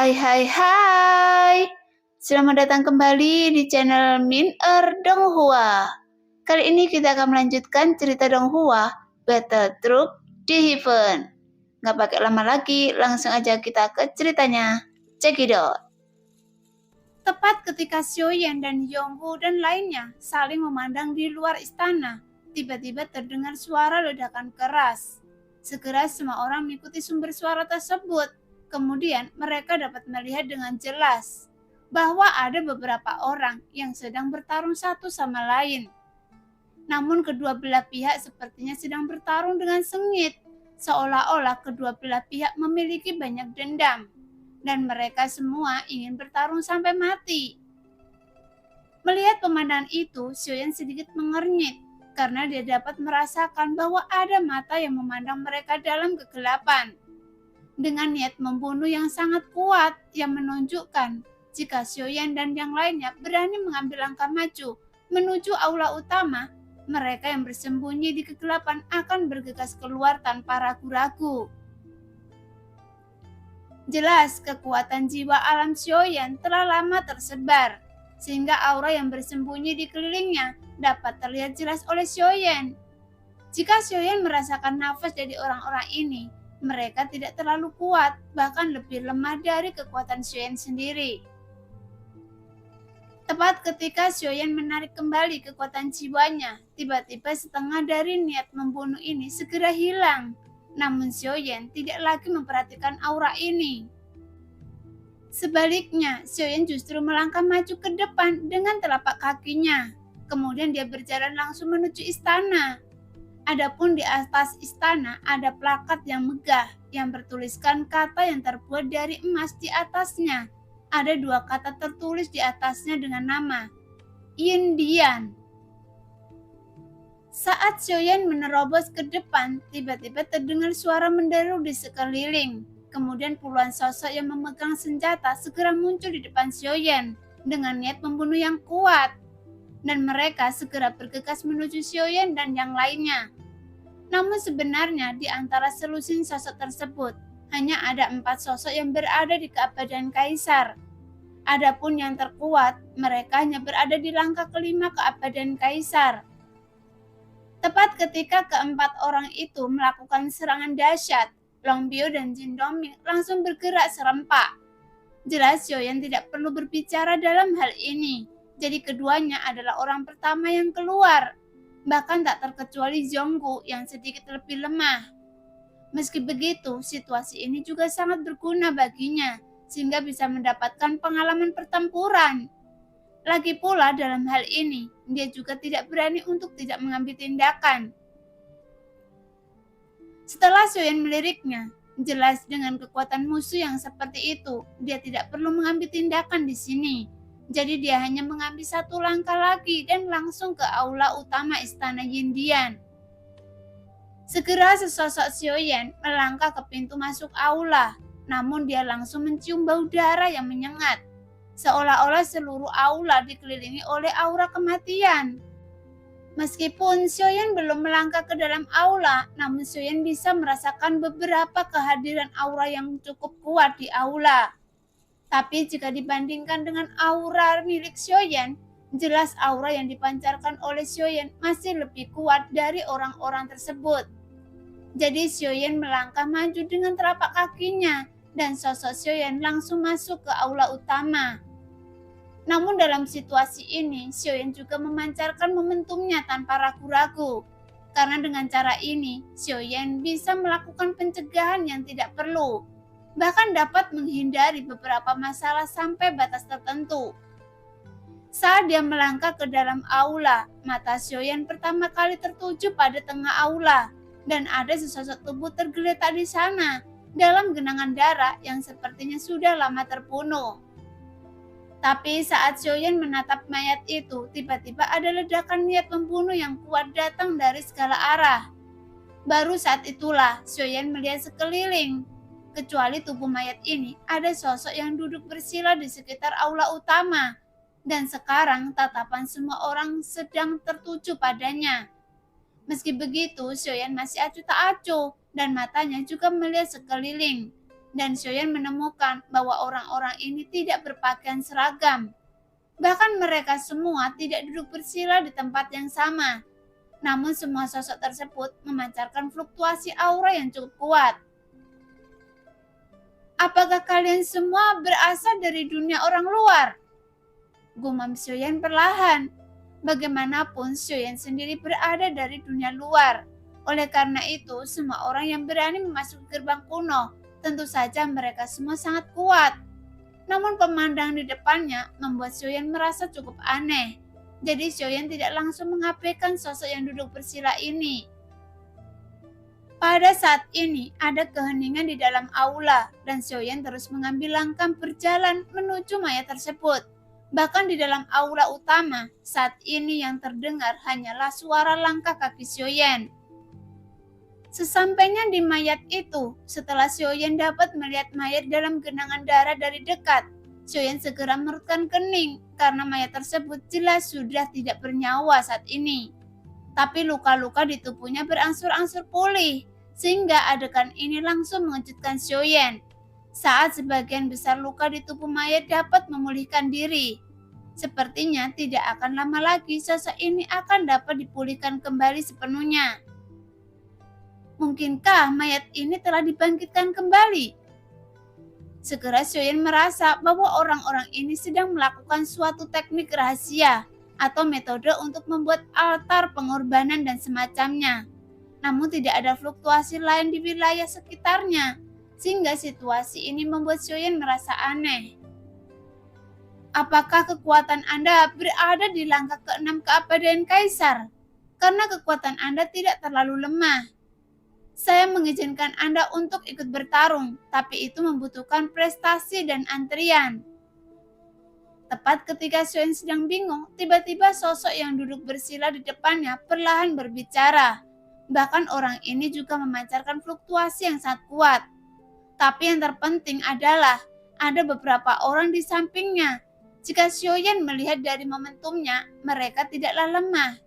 Hai. Selamat datang kembali di channel Min Donghua. Kali ini kita akan melanjutkan cerita Donghua, Battle Truck di Heaven. Nggak pakai lama lagi, langsung aja kita ke ceritanya. Check it out. Tepat ketika Xiaoyan dan Yonghu dan lainnya saling memandang di luar istana, tiba-tiba terdengar suara ledakan keras. Segera semua orang mengikuti sumber suara tersebut. Kemudian mereka dapat melihat dengan jelas bahwa ada beberapa orang yang sedang bertarung satu sama lain. Namun kedua belah pihak sepertinya sedang bertarung dengan sengit, seolah-olah kedua belah pihak memiliki banyak dendam, dan mereka semua ingin bertarung sampai mati. Melihat pemandangan itu, Xiaoyan sedikit mengernyit, karena dia dapat merasakan bahwa ada mata yang memandang mereka dalam kegelapan. Dengan niat membunuh yang sangat kuat yang menunjukkan jika Xiaoyan dan yang lainnya berani mengambil langkah maju menuju aula utama, mereka yang bersembunyi di kegelapan akan bergegas keluar tanpa ragu-ragu. Jelas kekuatan jiwa alam Xiaoyan telah lama tersebar, sehingga aura yang bersembunyi di kelilingnya dapat terlihat jelas oleh Xiaoyan. Jika Xiaoyan merasakan nafas dari orang-orang ini, mereka tidak terlalu kuat, bahkan lebih lemah dari kekuatan Xiaoyan sendiri. Tepat ketika Xiaoyan menarik kembali kekuatan jiwanya, tiba-tiba setengah dari niat membunuh ini segera hilang. Namun Xiaoyan tidak lagi memperhatikan aura ini. Sebaliknya, Xiaoyan justru melangkah maju ke depan dengan telapak kakinya. Kemudian dia berjalan langsung menuju istana. Adapun di atas istana ada plakat yang megah yang bertuliskan kata yang terbuat dari emas di atasnya. Ada dua kata tertulis di atasnya dengan nama Yin Dian. Saat Xiaoyan menerobos ke depan, tiba-tiba terdengar suara menderu di sekeliling. Kemudian puluhan sosok yang memegang senjata segera muncul di depan Xiaoyan dengan niat membunuh yang kuat. Dan mereka segera bergegas menuju Xiaoyan dan yang lainnya. Namun sebenarnya di antara selusin sosok tersebut, hanya ada 4 sosok yang berada di keabadian Kaisar. Adapun yang terkuat, mereka hanya berada di langkah kelima keabadian Kaisar. Tepat ketika keempat orang itu melakukan serangan dahsyat, Long Biao dan Jin Dongming langsung bergerak serempak. Jelas Xiaoyan tidak perlu berbicara dalam hal ini. Jadi keduanya adalah orang pertama yang keluar, bahkan tak terkecuali Zhonggu yang sedikit lebih lemah. Meski begitu, situasi ini juga sangat berguna baginya, sehingga bisa mendapatkan pengalaman pertempuran. Lagi pula dalam hal ini, dia juga tidak berani untuk tidak mengambil tindakan. Setelah Xiaoyan meliriknya, jelas dengan kekuatan musuh yang seperti itu, dia tidak perlu mengambil tindakan di sini. Jadi dia hanya mengambil satu langkah lagi dan langsung ke aula utama istana Yindian. Segera sesosok Xiaoyan melangkah ke pintu masuk aula, namun dia langsung mencium bau darah yang menyengat. Seolah-olah seluruh aula dikelilingi oleh aura kematian. Meskipun Xiaoyan belum melangkah ke dalam aula, namun Xiaoyan bisa merasakan beberapa kehadiran aura yang cukup kuat di aula. Tapi jika dibandingkan dengan aura milik Xiaoyan, jelas aura yang dipancarkan oleh Xiaoyan masih lebih kuat dari orang-orang tersebut. Jadi Xiaoyan melangkah maju dengan telapak kakinya dan sosok Xiaoyan langsung masuk ke aula utama. Namun dalam situasi ini, Xiaoyan juga memancarkan momentumnya tanpa ragu-ragu. Karena dengan cara ini, Xiaoyan bisa melakukan pencegahan yang tidak perlu. Bahkan dapat menghindari beberapa masalah sampai batas tertentu. Saat dia melangkah ke dalam aula, mata Xiaoyan pertama kali tertuju pada tengah aula, dan ada sesosok tubuh tergeletak di sana, dalam genangan darah yang sepertinya sudah lama terbunuh. Tapi saat Xiaoyan menatap mayat itu, tiba-tiba ada ledakan niat membunuh yang kuat datang dari segala arah. Baru saat itulah Xiaoyan melihat sekeliling. Kecuali tubuh mayat ini, ada sosok yang duduk bersila di sekitar aula utama. Dan sekarang tatapan semua orang sedang tertuju padanya. Meski begitu, Xiaoyan masih acuh tak acuh dan matanya juga melihat sekeliling. dan Xiaoyan menemukan bahwa orang-orang ini tidak berpakaian seragam. Bahkan mereka semua tidak duduk bersila di tempat yang sama. Namun semua sosok tersebut memancarkan fluktuasi aura yang cukup kuat. Apakah kalian semua berasal dari dunia orang luar? Gumam Xiaoyan perlahan. Bagaimanapun Xiaoyan sendiri berada dari dunia luar. Oleh karena itu, semua orang yang berani memasuki gerbang kuno, tentu saja mereka semua sangat kuat. Namun pemandangan di depannya membuat Xiaoyan merasa cukup aneh. Jadi Xiaoyan tidak langsung mengabaikan sosok yang duduk bersila ini. Pada saat ini ada keheningan di dalam aula dan Xiaoyan terus mengambil langkah berjalan menuju mayat tersebut. Bahkan di dalam aula utama, saat ini yang terdengar hanyalah suara langkah kaki Xiaoyan. Sesampainya di mayat itu, setelah Xiaoyan dapat melihat mayat dalam genangan darah dari dekat, Xiaoyan segera mengerutkan kening karena mayat tersebut jelas sudah tidak bernyawa saat ini. Tapi luka-luka di tubuhnya berangsur-angsur pulih, sehingga adegan ini langsung mengejutkan Xiaoyan. Saat sebagian besar luka di tubuh mayat dapat memulihkan diri, sepertinya tidak akan lama lagi sosok ini akan dapat dipulihkan kembali sepenuhnya. Mungkinkah mayat ini telah dibangkitkan kembali? Segera Xiaoyan merasa bahwa orang-orang ini sedang melakukan suatu teknik rahasia atau metode untuk membuat altar pengorbanan dan semacamnya. Namun tidak ada fluktuasi lain di wilayah sekitarnya, sehingga situasi ini membuat Xiaoyan merasa aneh. Apakah kekuatan Anda berada di langkah ke-6 keabadian Kaisar? Karena kekuatan Anda tidak terlalu lemah. Saya mengizinkan Anda untuk ikut bertarung, tapi itu membutuhkan prestasi dan antrian. Tepat ketika Xiaoyan sedang bingung, tiba-tiba sosok yang duduk bersila di depannya perlahan berbicara. Bahkan orang ini juga memancarkan fluktuasi yang sangat kuat. Tapi yang terpenting adalah ada beberapa orang di sampingnya. Jika Xiaoyan melihat dari momentumnya, mereka tidaklah lemah.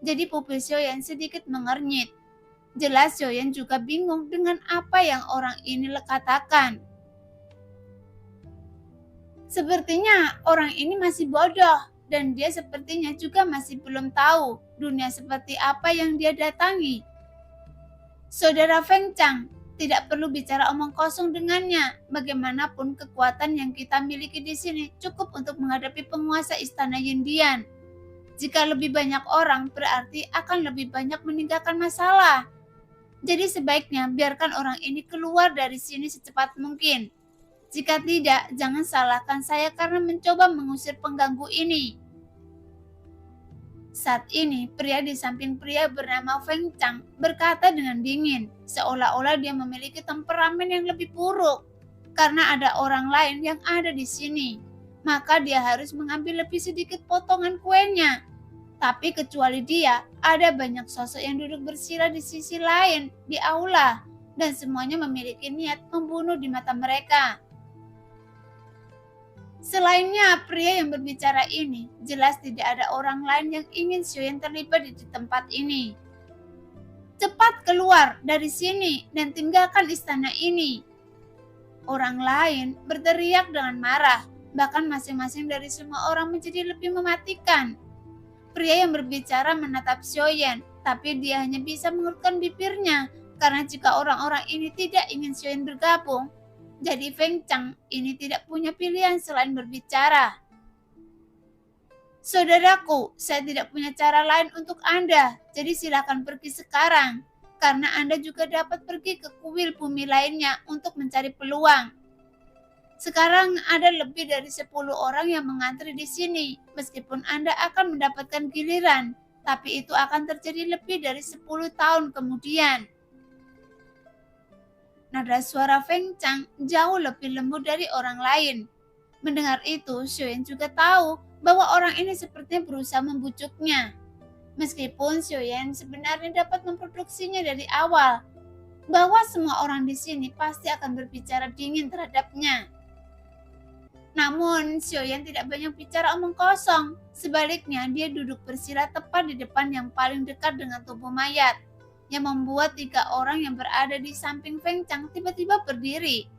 Jadi pupil Xiaoyan sedikit mengernyit. Jelas Xiaoyan juga bingung dengan apa yang orang ini katakan. Sepertinya orang ini masih bodoh dan dia sepertinya juga masih belum tahu dunia seperti apa yang dia datangi. Saudara Feng Chang, tidak perlu bicara omong kosong dengannya. Bagaimanapun kekuatan yang kita miliki di sini cukup untuk menghadapi penguasa istana Yindian. Jika lebih banyak orang, berarti akan lebih banyak meninggalkan masalah. Jadi sebaiknya biarkan orang ini keluar dari sini secepat mungkin. Jika tidak, jangan salahkan saya karena mencoba mengusir pengganggu ini. Saat ini, pria di samping pria bernama Feng Chang berkata dengan dingin, seolah-olah dia memiliki temperamen yang lebih buruk. Karena ada orang lain yang ada di sini, maka dia harus mengambil lebih sedikit potongan kuenya. Tapi kecuali dia, ada banyak sosok yang duduk bersila di sisi lain, di aula, dan semuanya memiliki niat membunuh di mata mereka. Selainnya, pria yang berbicara ini, jelas tidak ada orang lain yang ingin Xiaoyan terlibat di tempat ini. Cepat keluar dari sini dan tinggalkan istana ini. Orang lain berteriak dengan marah, bahkan masing-masing dari semua orang menjadi lebih mematikan. Pria yang berbicara menatap Xiaoyan, tapi dia hanya bisa mengerutkan bibirnya, karena jika orang-orang ini tidak ingin Xiaoyan bergabung, jadi Feng Chang ini tidak punya pilihan selain berbicara. Saudaraku, saya tidak punya cara lain untuk Anda, jadi silakan pergi sekarang. Karena Anda juga dapat pergi ke kuil bumi lainnya untuk mencari peluang. Sekarang ada lebih dari 10 orang yang mengantri di sini. Meskipun Anda akan mendapatkan giliran, tapi itu akan terjadi lebih dari 10 tahun kemudian. Nada suara Feng Chang jauh lebih lembut dari orang lain. Mendengar itu, Xiaoyan juga tahu bahwa orang ini sepertinya berusaha membujuknya. Meskipun Xiaoyan sebenarnya dapat memproduksinya dari awal, bahwa semua orang di sini pasti akan berbicara dingin terhadapnya. Namun, Xiaoyan tidak banyak bicara omong kosong. Sebaliknya, dia duduk bersila tepat di depan yang paling dekat dengan tubuh mayat, yang membuat 3 orang yang berada di samping Feng Chang tiba-tiba berdiri.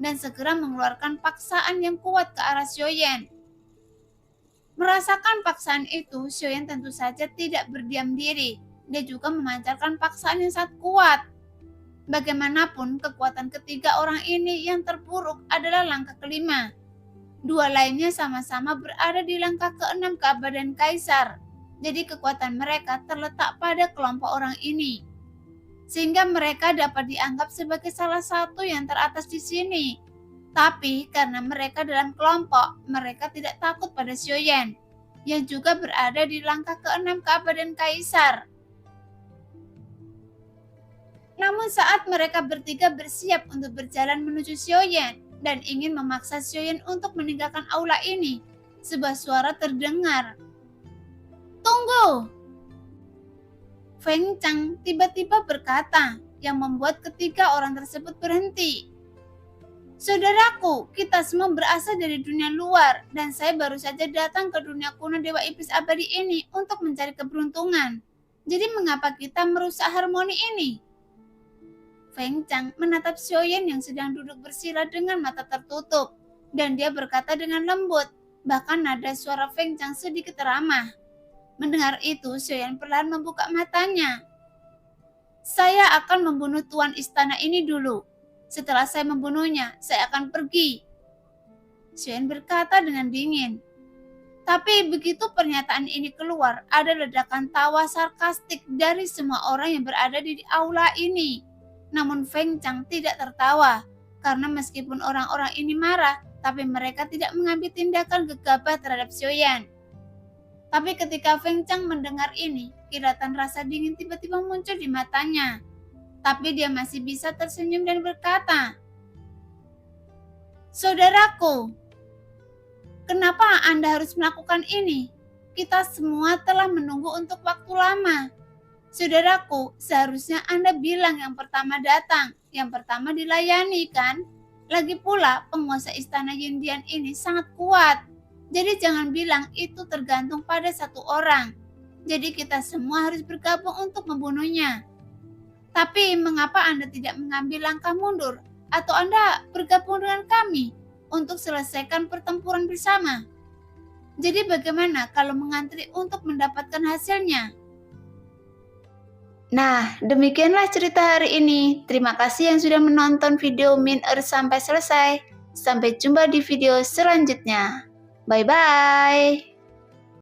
dan segera mengeluarkan paksaan yang kuat ke arah Xiaoyan. Merasakan paksaan itu, Xiaoyan tentu saja tidak berdiam diri. Dia juga memancarkan paksaan yang sangat kuat. Bagaimanapun, kekuatan ketiga orang ini yang terpuruk adalah langkah kelima. Dua lainnya sama-sama berada di langkah keenam keabadian Kaisar. Jadi kekuatan mereka terletak pada kelompok orang ini. Sehingga mereka dapat dianggap sebagai salah satu yang teratas di sini. Tapi karena mereka dalam kelompok, mereka tidak takut pada Xiaoyan, yang juga berada di langkah keenam keabadian Kaisar. Namun saat mereka bertiga bersiap untuk berjalan menuju Xiaoyan dan ingin memaksa Xiaoyan untuk meninggalkan aula ini, sebuah suara terdengar. "Tunggu!" Feng Chang tiba-tiba berkata, yang membuat ketiga orang tersebut berhenti. "Saudaraku, kita semua berasal dari dunia luar, dan saya baru saja datang ke dunia kuno Dewa Iblis Abadi ini untuk mencari keberuntungan. Jadi mengapa kita merusak harmoni ini?" Feng Chang menatap Xiaoyan yang sedang duduk bersila dengan mata tertutup, dan dia berkata dengan lembut, bahkan nada suara Feng Chang sedikit ramah. Mendengar itu, Xiaoyan perlahan membuka matanya. "Saya akan membunuh tuan istana ini dulu. Setelah saya membunuhnya, saya akan pergi," Xiaoyan berkata dengan dingin. Tapi begitu pernyataan ini keluar, ada ledakan tawa sarkastik dari semua orang yang berada di aula ini. Namun Feng Chang tidak tertawa, karena meskipun orang-orang ini marah, tapi mereka tidak mengambil tindakan gegabah terhadap Xiaoyan. Tapi ketika Feng Chang mendengar ini, kilatan rasa dingin tiba-tiba muncul di matanya. Tapi dia masih bisa tersenyum dan berkata, "Saudaraku, kenapa Anda harus melakukan ini? Kita semua telah menunggu untuk waktu lama. Saudaraku, seharusnya Anda bilang yang pertama datang, yang pertama dilayani, kan? Lagi pula, penguasa istana Yindian ini sangat kuat. Jadi jangan bilang itu tergantung pada satu orang. Jadi kita semua harus bergabung untuk membunuhnya. Tapi mengapa Anda tidak mengambil langkah mundur? Atau Anda bergabung dengan kami untuk selesaikan pertempuran bersama? Jadi bagaimana kalau mengantri untuk mendapatkan hasilnya?" Nah, demikianlah cerita hari ini. Terima kasih yang sudah menonton video Min Earth sampai selesai. Sampai jumpa di video selanjutnya. Bye-bye.